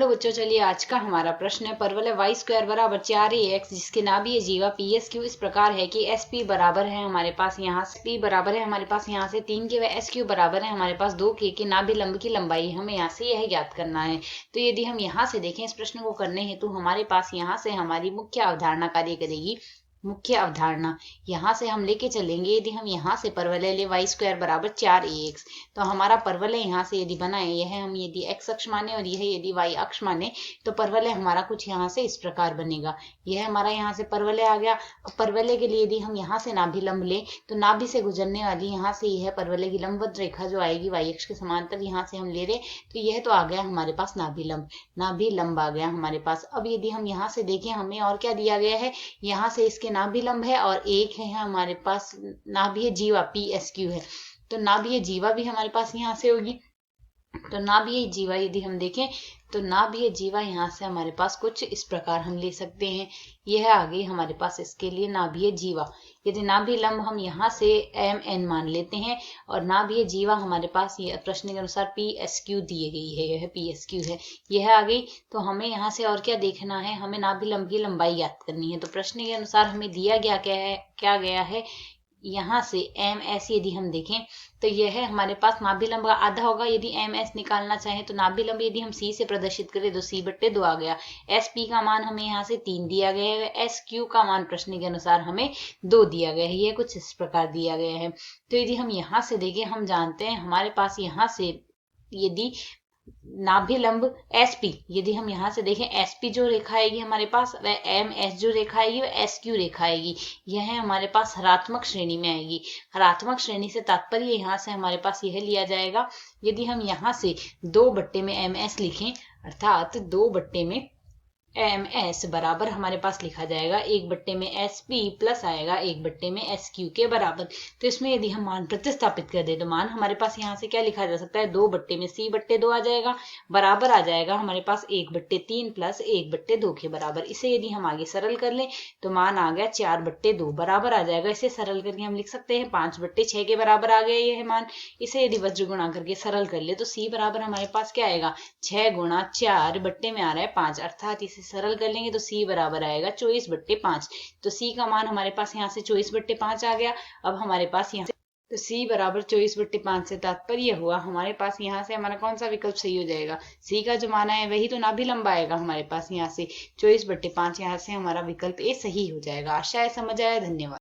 Hello बच्चों, चलिए आज का हमारा प्रश्न है। परवल है वाई स्क्वायर बराबर 4ax जिसके नाभि जीवा पी एस क्यू इस प्रकार है कि एस पी बराबर है हमारे पास यहाँ से पी बराबर है हमारे पास यहाँ से 3 के व एस क्यू बराबर है हमारे पास 2 के नाभि लंब की लंबाई हमें यहाँ से यह ज्ञात करना है। तो यदि हम यहाँ से देखें इस प्रश्न को करने हेतु हमारे पास यहाँ से हमारी मुख्य अवधारणा कार्य करेगी। मुख्य अवधारणा यहाँ से हम लेके चलेंगे। यदि हम यहाँ से परवलय ले वाई स्क्वायर बराबर 4ax, तो हमारा परवलय यहाँ से यदि बनाए, यह हम यदि x अक्ष माने और यह यदि y अक्ष माने, तो परवलय हमारा कुछ यहाँ से इस प्रकार बनेगा। यह हमारा यहाँ से परवलय आ गया। अब परवलय के लिए यदि हम यहाँ से नाभि लंब ले, तो नाभि से गुजरने वाली यहाँ से यह परवलय की लंबवत रेखा जो आएगी y अक्ष के समांतर, यहाँ से हम ले रहे, तो यह तो आ गया हमारे पास नाभि लंब। नाभि लंब आ गया हमारे पास। अब यदि हम यहाँ से देखें, हमें और क्या दिया गया है, यहाँ से इसके नाभि लंब है और एक है हमारे पास नाभि जीवा पी एस क्यू है। तो नाभि जीवा भी हमारे पास यहाँ से होगी। तो नाभि जीवा यदि हम देखें, तो नाभि जीवा यहाँ से हमारे पास कुछ इस प्रकार हम ले सकते हैं। यह आ गई हमारे पास इसके लिए नाभि जीवा। यदि नाभि लंब हम यहाँ से एम एन मान लेते हैं और नाभि जीवा हमारे पास ये प्रश्न के अनुसार पी एस क्यू दी गई है, यह पी एस क्यू है, यह आ गई। तो हमें यहाँ से और क्या देखना है, हमें नाभि लंब की लंबाई ज्ञात करनी है। तो प्रश्न के अनुसार हमें दिया गया क्या गया है, यहाँ से एम एस यदि हम देखें, तो यह है हमारे पास नाभि लंब का आधा होगा। यदि एम एस निकालना चाहें तो नाभि लंब यदि हम सी से प्रदर्शित करें तो सी बट्टे 2 आ गया। एस पी का मान हमें यहाँ से 3 दिया गया है। एस क्यू का मान प्रश्न के अनुसार हमें 2 दिया गया है। यह कुछ इस प्रकार दिया गया है। तो यदि हम यहाँ से देखें, हम जानते हैं हमारे पास यहाँ से यदि नाभि लंब एस पी, यदि हम यहाँ से देखें, एस पी जो रेखा आएगी हमारे पास, वह एम एस जो रेखा आएगी वह एस क्यू रेखा आएगी। यह हमारे पास हरात्मक श्रेणी में आएगी। हरात्मक श्रेणी से तात्पर्य यहाँ से हमारे पास यह लिया जाएगा, यदि हम यहाँ से 2 बट्टे में एम एस लिखें, अर्थात 2 बट्टे में एम एस बराबर हमारे पास लिखा जाएगा 1 बट्टे में एस पी प्लस आएगा 1 बट्टे में एस क्यू के बराबर। तो इसमें यदि हम मान प्रतिस्थापित कर दे तो मान हमारे पास यहाँ से क्या लिखा जा सकता है, 2 बट्टे में सी बट्टे 2 आ जाएगा, बराबर आ जाएगा हमारे पास 1 बट्टे 3 प्लस 1 बट्टे 2 के बराबर। इसे यदि हम आगे सरल कर लें तो मान आ गया 4 बट्टे 2 बराबर आ जाएगा। इसे सरल करके हम लिख सकते हैं 5 बट्टे 6 के बराबर आ गया यह मान। इसे यदि वज्र गुणा करके सरल कर ले तो सी बराबर हमारे पास क्या आएगा, 6 गुणा 4 बट्टे में आ रहा है 5, अर्थात इसे सरल कर लेंगे तो सी बराबर आएगा 24 बट्टे 5। तो सी का मान हमारे पास यहाँ से 24 बट्टे 5 आ गया। अब हमारे पास यहाँ से तो सी बराबर 24 बट्टे 5 से तात्पर्य हुआ हमारे पास यहाँ से हमारा कौन सा विकल्प सही हो जाएगा, सी का जो मान है वही तो नाभि लंब आएगा हमारे पास। यहाँ से 24 बट्टे 5 यहाँ से हमारा विकल्प ए सही हो जाएगा। आशा है समझ आया। धन्यवाद।